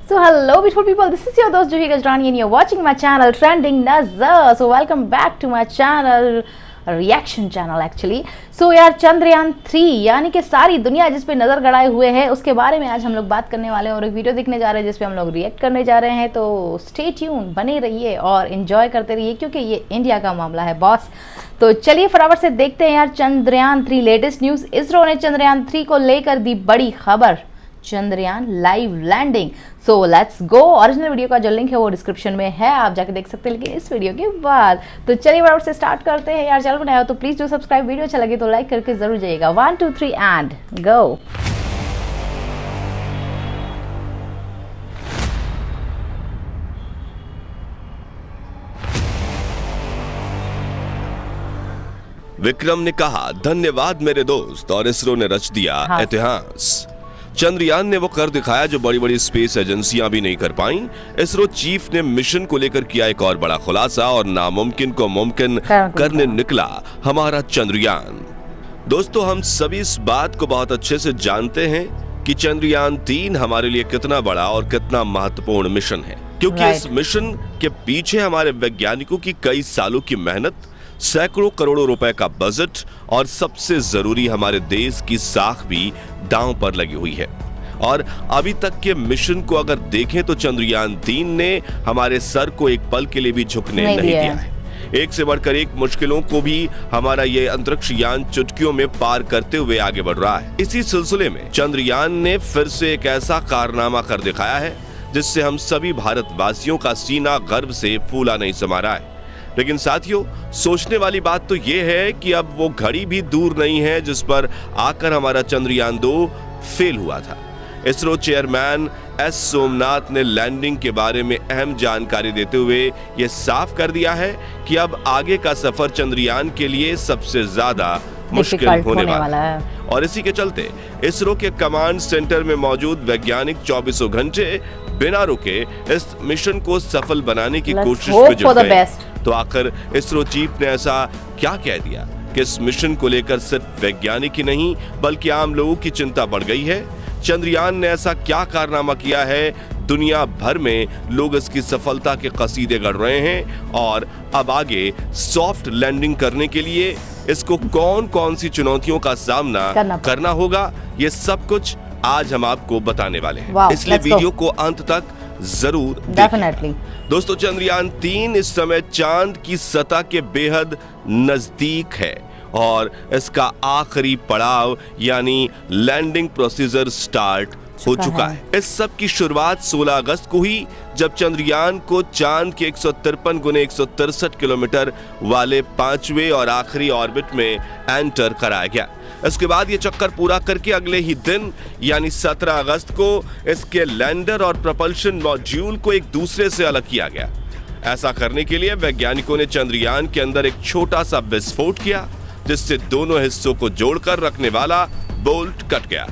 So hello beautiful people, this is your dost Juhi Gajrani and you're watching my channel Trending Nazar. So welcome back to my channel, reaction channel actually. So यार चंद्रयान 3 यानी कि सारी दुनिया जिस पे नज़र गड़ाए हुए है उसके बारे में आज हम लोग बात करने वाले हैं और एक वीडियो देखने जा रहे हैं जिस पे हम लोग रिएक्ट करने जा रहे हैं. तो स्टे ट्यून, बने रहिए और इन्जॉय करते रहिए क्योंकि ये इंडिया का मामला है बॉस. तो चलिए फटाफट से देखते हैं यार चंद्रयान 3 लेटेस्ट न्यूज़. इसरो ने चंद्रयान 3 को लेकर दी बड़ी खबर, Chandrayaan live landing. So let's go. Original video का जो लिंक है वो डिस्क्रिप्शन में है, आप जाके देख सकते हैं लेकिन इस वीडियो के बाद. तो चलिए फटाफट से स्टार्ट करते हैं यार. चैनल बनाया हो तो प्लीज डू सब्सक्राइब, वीडियो अच्छा लगे तो लाइक करके जरूर जाइएगा. 1 2 3 एंड गो. विक्रम ने कहा धन्यवाद मेरे दोस्त, और इसरो ने रच दिया इतिहास. चंद्रयान ने वो कर दिखाया जो बड़ी बड़ी स्पेस एजेंसियां भी नहीं कर पाई. इसरो चीफ ने मिशन को लेकर किया एक और बड़ा खुलासा और नामुमकिन को मुमकिन करने निकला हमारा चंद्रयान. दोस्तों, हम सभी इस बात को बहुत अच्छे से जानते हैं कि चंद्रयान 3 हमारे लिए कितना बड़ा और कितना महत्वपूर्ण मिशन है, क्योंकि इस मिशन के पीछे हमारे वैज्ञानिकों की कई सालों की मेहनत, सैकड़ों करोड़ों रुपए का बजट और सबसे जरूरी हमारे देश की साख भी दांव पर लगी हुई है. और अभी तक के मिशन को अगर देखें तो चंद्रयान 3 ने हमारे सर को एक पल के लिए भी झुकने नहीं दिया है. एक से बढ़कर एक मुश्किलों को भी हमारा ये अंतरिक्ष यान चुटकियों में पार करते हुए आगे बढ़ रहा है. इसी सिलसिले में चंद्रयान ने फिर से एक ऐसा कारनामा कर दिखाया है जिससे हम सभी भारतवासियों का सीना गर्व से फूला नहीं समा रहा है. लेकिन साथियों, सोचने वाली बात तो यह है कि अब वो घड़ी भी दूर नहीं है जिस पर आकर हमारा चंद्रयान 2 फेल हुआ था. इसरो चेयरमैन एस सोमनाथ ने लैंडिंग के बारे में अहम जानकारी देते हुए यह साफ कर दिया है कि अब आगे का सफर चंद्रयान के लिए सबसे ज्यादा मुश्किल होने वाला है. और इसी के चलते इसरो के कमांड सेंटर में मौजूद वैज्ञानिक 24 घंटे बिना रुके इस मिशन को सफल बनाने की कोशिश में जुट गए. तो आखिर इसरो चीफ ने ऐसा क्या कह दिया कि इस मिशन को लेकर सिर्फ वैज्ञानिक ही नहीं बल्कि आम लोगों की चिंता बढ़ गई है. चंद्रयान ने ऐसा क्या कारनामा किया है, दुनिया भर में लोग इसकी सफलता के कसीदे गढ़ रहे हैं और अब आगे सॉफ्ट लैंडिंग करने के लिए इसको कौन कौन सी चुनौतियों का सामना करना होगा, ये सब कुछ आज हम आपको बताने वाले हैं. इसलिए वीडियो को अंत तक जरूर डेफिनेटली. दोस्तों, चंद्रयान 3 इस समय चांद की सतह के बेहद नजदीक है और इसका आखिरी पड़ाव यानी लैंडिंग प्रोसीजर स्टार्ट हो चुका है. इस सब की शुरुआत 16 अगस्त को हुई जब चंद्रयान को चांद के 153 गुने 163 किलोमीटर वाले 5वें और आखिरी ऑर्बिट में एंटर कराया गया. इसके बाद ये चक्कर पूरा करके अगले ही दिन यानी 17 अगस्त को इसके लैंडर और प्रपल्शन मॉड्यूल को एक दूसरे से अलग किया गया. ऐसा करने के लिए वैज्ञानिकों ने चंद्रयान के अंदर एक छोटा सा विस्फोट किया जिससे दोनों हिस्सों को जोड़कर रखने वाला बोल्ट कट गया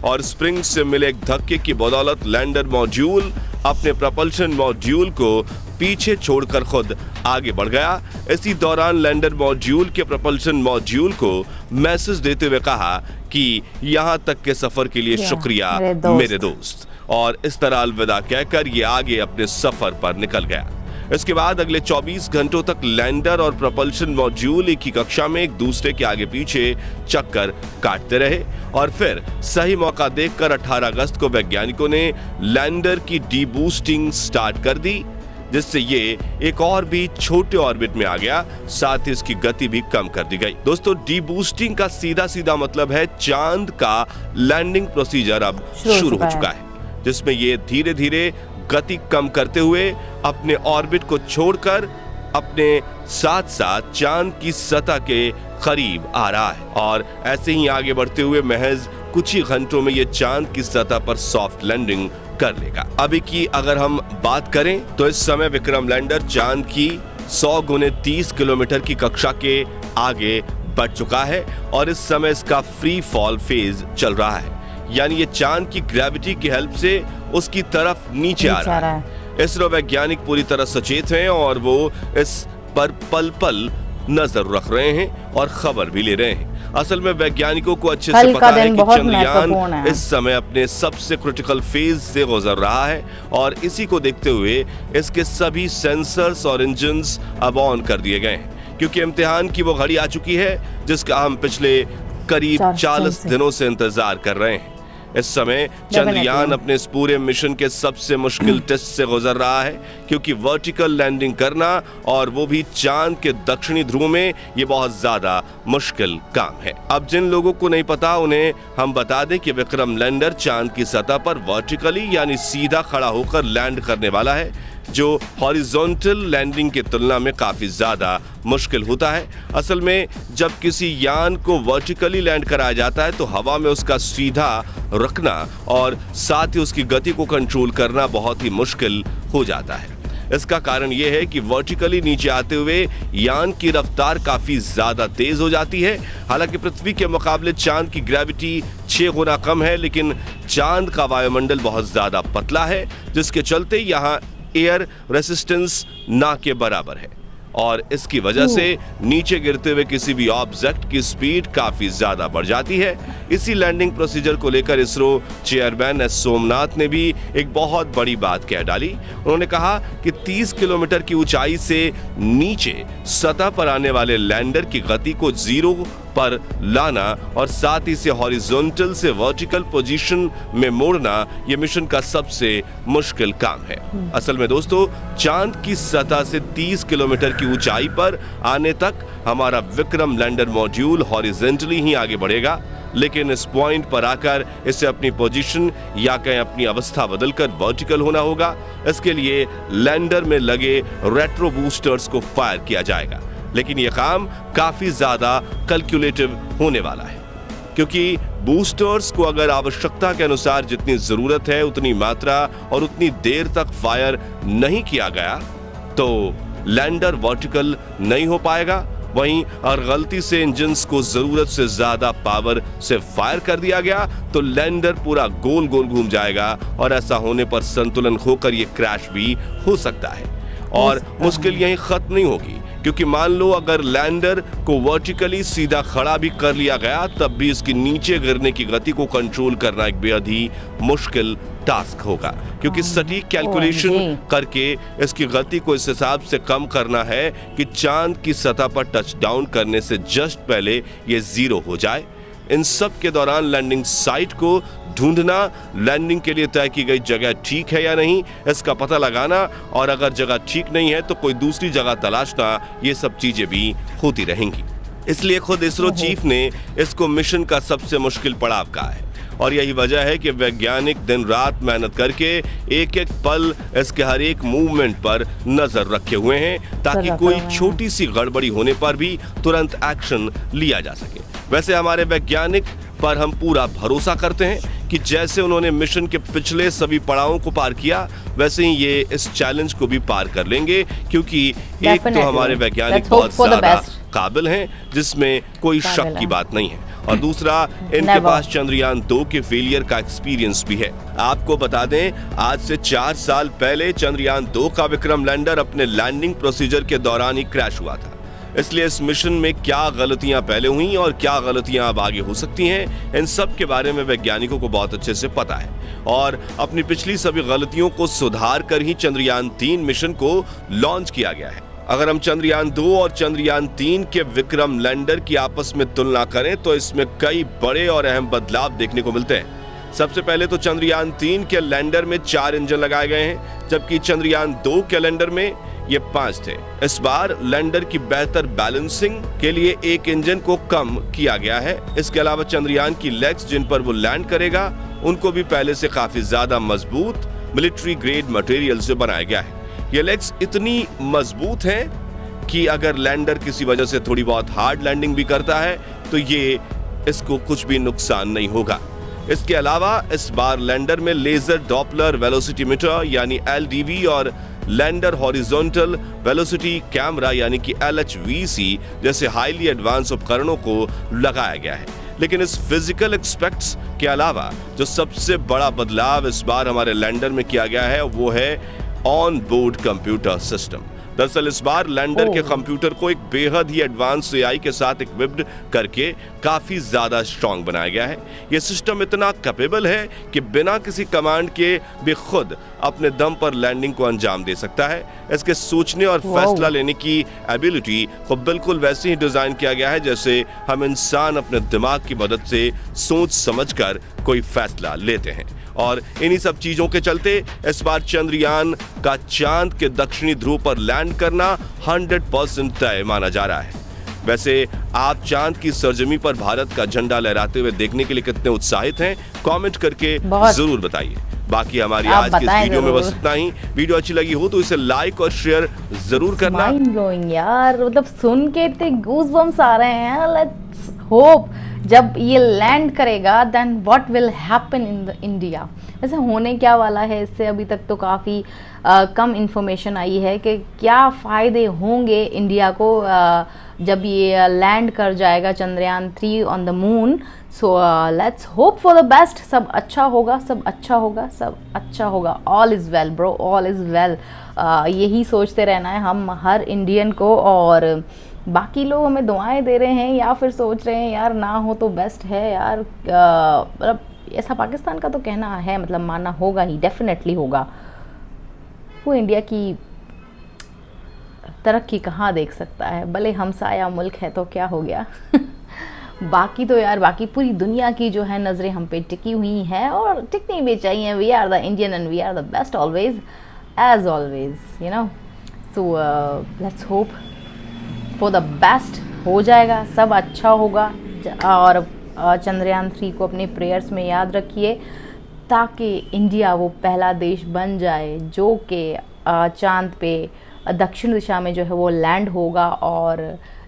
और स्प्रिंग से मिले एक धक्के की बदौलत लैंडर मॉड्यूल अपने प्रपल्शन मॉड्यूल को पीछे छोड़कर खुद आगे बढ़ गया. इसी दौरान लैंडर मॉड्यूल के प्रपल्शन मॉड्यूल को मैसेज देते हुए कहा कि यहां तक के सफर के लिए शुक्रिया मेरे दोस्त, और इस तरह अलविदा कहकर ये आगे अपने सफर पर निकल गया. इसके बाद अगले 24 घंटों तक लैंडर और प्रपल्शन मॉड्यूल एक ही कक्षा में एक दूसरे के आगे पीछे चक्कर काटते रहे और फिर सही मौका देखकर 18 अगस्त को वैज्ञानिकों ने लैंडर की डीबूस्टिंग स्टार्ट कर दी जिससे ये एक और भी छोटे ऑर्बिट में आ गया. साथ ही इसकी गति भी कम कर दी गई. दोस्तों, डीबूस्टिंग का सीधा सीधा मतलब है चांद का लैंडिंग प्रोसीजर अब शुरू हो चुका है जिसमें ये धीरे धीरे गति कम करते हुए अपने ऑर्बिट को छोड़कर अपने साथ साथ चांद की सतह के करीब आ रहा है और ऐसे ही आगे बढ़ते हुए महज कुछ ही घंटों में ये चांद की सतह पर सॉफ्ट लैंडिंग कर लेगा. अभी की अगर हम बात करें तो इस समय विक्रम लैंडर चांद की 100 गुने 30 किलोमीटर की कक्षा के आगे बढ़ चुका है और इस समय इसका फ्री फॉल फेज चल रहा है, यानी ये चांद की ग्रेविटी की हेल्प से उसकी तरफ नीचे आ रहा है. इसरो वैज्ञानिक पूरी तरह सचेत हैं और वो इस पर पल पल नजर रख रहे हैं और खबर भी ले रहे हैं. असल में वैज्ञानिकों को अच्छे से कल पता का है दिन कि बहुत चंद्रयान महत्वपूर्ण है। इस समय अपने सबसे क्रिटिकल फेज से गुजर रहा है और इसी को देखते हुए इसके सभी सेंसर्स और इंजन्स अब ऑन कर दिए गए हैं, क्योंकि इम्तिहान की वो घड़ी आ चुकी है जिसका हम पिछले करीब 40 दिनों से इंतजार कर रहे हैं। इस समय चंद्रयान अपने इस पूरे मिशन के सबसे मुश्किल टेस्ट से गुजर रहा है, क्योंकि वर्टिकल लैंडिंग करना और वो भी चांद के दक्षिणी ध्रुव में ये बहुत ज्यादा मुश्किल काम है। अब जिन लोगों को नहीं पता उन्हें हम बता दें कि विक्रम लैंडर चांद की सतह पर वर्टिकली यानी सीधा खड़ा होकर लैंड करने वाला है, जो हॉरिजॉन्टल लैंडिंग की तुलना में काफी ज्यादा मुश्किल होता है। असल में जब किसी यान को वर्टिकली लैंड कराया जाता है तो हवा में उसका सीधा रखना और साथ ही उसकी गति को कंट्रोल करना बहुत ही मुश्किल हो जाता है। इसका कारण यह है कि वर्टिकली नीचे आते हुए यान की रफ्तार काफी ज्यादा तेज हो जाती है। हालांकि पृथ्वी के मुकाबले चांद की ग्रेविटी 6 गुना कम है, लेकिन चांद का वायुमंडल बहुत ज्यादा पतला है, जिसके चलते यहाँ एयर रेसिस्टेंस ना के बराबर है और इसकी वजह से नीचे गिरते हुए किसी भी ऑब्जेक्ट की स्पीड काफी ज्यादा बढ़ जाती है। इसी लैंडिंग प्रोसीजर को लेकर इसरो चेयरमैन एस सोमनाथ ने भी एक बहुत बड़ी बात कह डाली। उन्होंने कहा कि 30 किलोमीटर की ऊंचाई से नीचे सतह पर आने वाले लैंडर की गति को 0 पर लाना और साथ ही से हॉरिजॉन्टल से वर्टिकल पोजीशन में मोड़ना ये मिशन का सबसे मुश्किल काम है। असल में दोस्तों, चांद की सतह से 30 किलोमीटर की ऊंचाई पर आने तक हमारा विक्रम लैंडर मॉड्यूल हॉरिजॉन्टली ही आगे बढ़ेगा, लेकिन इस पॉइंट पर आकर इसे अपनी पोजीशन या कहीं अपनी अवस्था बदलकर वर्टिकल होना होगा। इसके लिए लैंडर में लगे रेट्रो बूस्टर्स को फायर किया जाएगा, लेकिन यह काम काफी ज्यादा कैलकुलेटिव होने वाला है, क्योंकि बूस्टर्स को अगर आवश्यकता के अनुसार जितनी जरूरत है उतनी मात्रा और उतनी देर तक फायर नहीं किया गया तो लैंडर वर्टिकल नहीं हो पाएगा। वहीं और गलती से इंजन्स को जरूरत से ज्यादा पावर से फायर कर दिया गया तो लैंडर पूरा गोल गोल घूम जाएगा और ऐसा होने पर संतुलन खोकर यह क्रैश भी हो सकता है। और मुश्किल यहीं खत्म नहीं होगी, क्योंकि मान लो अगर लैंडर को वर्टिकली सीधा खड़ा भी कर लिया गया तब भी इसकी नीचे गिरने की गति को कंट्रोल करना एक बेहद ही मुश्किल टास्क होगा, क्योंकि सटीक कैलकुलेशन करके इसकी गति को इस हिसाब से कम करना है कि चांद की सतह पर टच डाउन करने से जस्ट पहले ये 0 हो जाए। इन सब के दौरान लैंडिंग साइट को ढूंढना, लैंडिंग के लिए तय की गई जगह ठीक है या नहीं इसका पता लगाना, और अगर जगह ठीक नहीं है तो कोई दूसरी जगह तलाशना, ये सब चीजें भी होती रहेंगी। इसलिए खुद इसरो चीफ ने इसको मिशन का सबसे मुश्किल पड़ाव कहा है और यही वजह है कि वैज्ञानिक दिन रात मेहनत करके एक एक पल इसके हर एक मूवमेंट पर नजर रखे हुए हैं, ताकि कोई छोटी सी गड़बड़ी होने पर भी तुरंत एक्शन लिया जा सके। वैसे हमारे वैज्ञानिक पर हम पूरा भरोसा करते हैं कि जैसे उन्होंने मिशन के पिछले सभी पड़ावों को पार किया वैसे ही ये इस चैलेंज को भी पार कर लेंगे, क्योंकि एक तो हमारे वैज्ञानिक बहुत ज्यादा काबिल हैं जिसमें कोई शक की बात नहीं है, और दूसरा इनके पास चंद्रयान 2 के फेलियर का एक्सपीरियंस भी है। आपको बता दें, आज से 4 साल पहले चंद्रयान 2 का विक्रम लैंडर अपने लैंडिंग प्रोसीजर के दौरान ही क्रैश हुआ था। इसलिए इस मिशन में क्या गलतियां पहले हुई और क्या गलतियां अब आगे हो सकती हैं, इन सब के बारे में वैज्ञानिकों को बहुत अच्छे से पता है और अपनी पिछली सभी गलतियों को सुधार कर ही चंद्रयान 3 मिशन को लॉन्च किया गया है। अगर हम चंद्रयान 2 और चंद्रयान 3 के विक्रम लैंडर की आपस में तुलना करें तो इसमें कई बड़े और अहम बदलाव देखने को मिलते हैं। सबसे पहले तो चंद्रयान 3 के लैंडर में 4 इंजन लगाए गए हैं, जबकि चंद्रयान 2 के लैंडर में ये 5 थे। इस बार लैंडर की बेहतर बैलेंसिंग के लिए एक इंजन को कम किया गया है। इसके अलावा चंद्रयान की लेग्स जिन पर वो लैंड करेगा उनको भी पहले से काफी ज्यादा मजबूत मिलिट्री ग्रेड मटेरियल से बनाया गया है। ये लेग्स इतनी मजबूत हैं कि अगर लैंडर किसी वजह से थोड़ी बहुत हार्ड लैंडिंग भी करता है तो ये इसको कुछ भी नुकसान नहीं होगा। इसके अलावा इस बार लैंडर में लेजर डॉपलर वेलोसिटी मीटर यानी LDV और लैंडर हॉरिजॉन्टल वेलोसिटी कैमरा यानी कि LHVC जैसे हाईली एडवांस उपकरणों को लगाया गया है। लेकिन इस फिजिकल एस्पेक्ट्स के अलावा जो सबसे बड़ा बदलाव इस बार हमारे लैंडर में किया गया है वो है ऑन बोर्ड कंप्यूटर सिस्टम। दरअसल इस बार लैंडर के ओह। कंप्यूटर को एक बेहद ही एडवांस एआई के साथ इक्विप्ड करके काफी ज्यादा स्ट्रांग बनाया गया है। यह सिस्टम इतना कैपेबल है कि बिना किसी कमांड के भी खुद अपने दम पर लैंडिंग को अंजाम दे सकता है। इसके सोचने और फैसला लेने की एबिलिटी को बिल्कुल वैसे ही डिजाइन किया गया है जैसे हम इंसान अपने दिमाग की मदद से सोच समझकर कोई फैसला लेते हैं। और इन्हीं सब चीजों के चलते इस बार चंद्रयान का चांद के दक्षिणी ध्रुव पर लैंड करना 100% तय माना जा रहा है। वैसे आप चांद की सरजमी पर भारत का झंडा लहराते हुए देखने के लिए कितने उत्साहित हैं? कमेंट करके बहुत। जरूर बताइए। बाकी हमारी आप आज की इस बताएं वीडियो में जरूर। बस इतना ही। वीडियो अच्छी लगी हो तो इसे लाइक और शेयर जरूर करना। माइंड ब्लोइंग यार, मतलब सुन के इतने गूज़बम्स आ रहे हैं। लेट्स होप जब ये लैंड करेगा then what will happen in the India. वैसे होने क्या वाला है इससे अभी तक तो काफ़ी कम इंफॉर्मेशन आई है कि क्या फ़ायदे होंगे इंडिया को जब ये लैंड कर जाएगा Chandrayaan 3 on the moon. So let's hope for the best. सब अच्छा होगा, सब अच्छा होगा, सब अच्छा होगा। All is well bro, all is well. यही सोचते रहना है हम हर इंडियन को। और बाकी लोग हमें दुआएं दे रहे हैं या फिर सोच रहे हैं यार ना हो तो बेस्ट है यार। मतलब ऐसा पाकिस्तान का तो कहना है, मतलब मानना होगा ही, डेफिनेटली होगा। वो इंडिया की तरक्की कहाँ देख सकता है, भले हमसाया मुल्क है तो क्या हो गया। बाकी तो यार, बाकी पूरी दुनिया की जो है नज़रें हम पे टिकी हुई हैं और टिकनी भी चाहिए। We are the Indian and we are the best always, as always, you know. So let's hope for the best. हो जाएगा, सब अच्छा होगा। और चंद्रयान 3 को अपने प्रेयर्स में याद रखिए ताकि इंडिया वो पहला देश बन जाए जो कि चांद पे दक्षिण दिशा में जो है वो लैंड होगा। और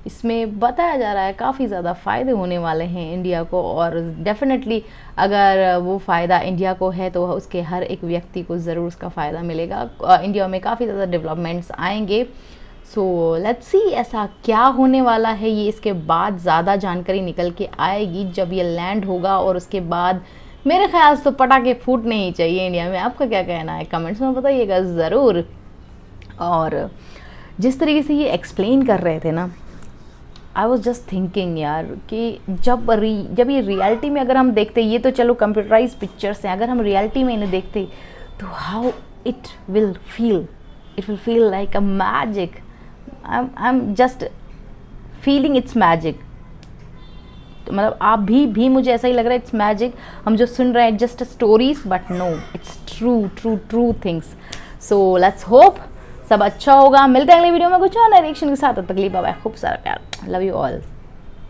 इसमें बताया जा रहा है काफ़ी ज़्यादा फ़ायदे होने वाले हैं इंडिया को। और डेफिनेटली अगर वो फ़ायदा इंडिया को है तो उसके हर एक व्यक्ति को ज़रूर उसका फ़ायदा मिलेगा। इंडिया में काफ़ी ज़्यादा डेवलपमेंट्स आएंगे। सो लेट्स सी ऐसा क्या होने वाला है। ये इसके बाद ज़्यादा जानकारी निकल के आएगी जब ये लैंड होगा। और उसके बाद मेरे ख्याल से तो पटाखे फूटने ही चाहिए इंडिया में। आपका क्या कहना है? कमेंट्स में बताइएगा ज़रूर। और जिस तरीके से ये एक्सप्लेन कर रहे थे ना, आई वॉज जस्ट थिंकिंग यार कि जब ये रियलिटी में अगर हम देखते, ये तो चलो कंप्यूटराइज पिक्चर्स हैं, अगर हम रियलिटी में इन्हें देखते तो how it will feel like a magic. I am just feeling it's magic. मतलब आप भी मुझे ऐसा ही लग रहा है इट्स मैजिक। हम जो सुन रहे हैं just stories, but no, it's true things. So let's hope सब अच्छा होगा। मिलते हैं अगले वीडियो में कुछ और नए रिएक्शन के साथ। तब तक के लिए बाय बाय, खूब सारा प्यार, लव यू ऑल।